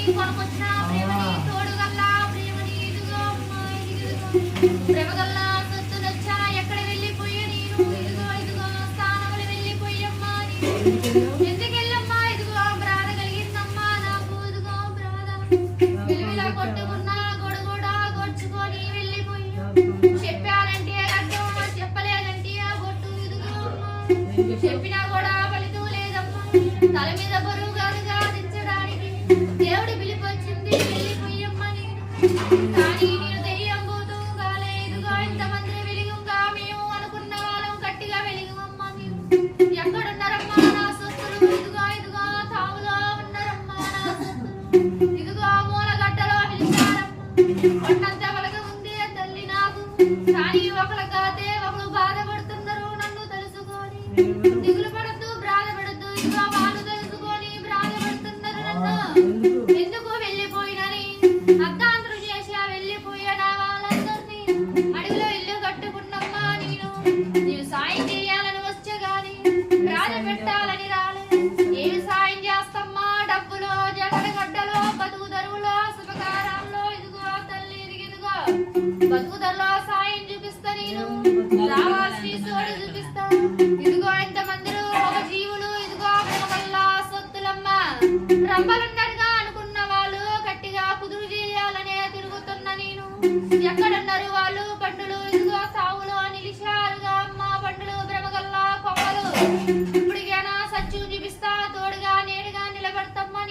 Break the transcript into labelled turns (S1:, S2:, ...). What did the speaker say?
S1: కొనుకొచ్చిన ప్రేమని తోడుగల్లా ప్రేమని ఇదిగో అమ్మా ప్రేమగల్లా సొత్తులొచ్చా ఎక్కడ వెళ్ళిపోయా నేను ఇదిగో ఇదిగో స్థానములు వెళ్ళిపోయమ్మా ఎందుకెళ్ళమ్మా ఇదిగో బ్రాద కలిగిందమ్మా నాకు ఇదిగో బ్రాద విలువిలా కొట్టుకున్నా గొడగొడ గొడ్చుకొని వెళ్ళిపోయా చెప్పారంటే అర్థం చెప్పలేదంటే గొట్టు ఇదిగో అమ్మా చెప్పినా కూడా ఫలితం లేదమ్మా తల మీద బరువు గారుగా దించడానికి దేవుడి పిలిపొచ్చింది వెళ్ళిపోయమ్మని కానీ నేను దెయ్యం పోతూ కాలే ఇదిగో ఇంతమంది వెలుగుగా మేము అనుకున్న వాళ్ళం గట్టిగా వెలుగుమమ్మా మీరు ఎక్కడున్నారమ్మా నా సొత్తులు ఇదిగో ఇదిగో తావులో ఉన్నారమ్మా నా సొత్తులు ఇదిగో మూలగడ్డలో పిలిచారమ్మా కొండంత వలగ ఉంది తల్లి నాకు కానీ ఒకళ్ళ కాతే ఒకరు బాధపడుతున్నారు నన్ను తెలుసుకొని దిగులు పడద్దు బాధపడద్దు ఇదిగో వాళ్ళు తెలుసుకొని బాధపడుతున్నారు నన్ను ఎందుకు వెళ్ళిపోయినని అర్ధాంతరం చేసి వెళ్ళిపోయాడా వాళ్ళందరినీ అడుగులో ఇల్లు కట్టుకున్నమ్మా నేను సాయం చేయాలని వచ్చే గాని బాధ పెట్టాలని రాలే ఏమి సాయం చేస్తమ్మా డబ్బులో జగడగడ్డలో బతుకు దరువులో శుభకారాల్లో ఇదిగో తల్లి ఇదిగో బతుకుదరలో సాయం చూపిస్తా నేను రావాల్సి సోడు చూపిస్తా ఇదిగో ఎంతమందిరు ఒక జీవులు ఇదిగో వల్ల సొత్తులమ్మా రంబలున్నట్టుగా అనుకున్న వాళ్ళు గట్టిగా కుదురు చేయాలనే తిరుగుతున్న నేను ఎక్కడున్నారు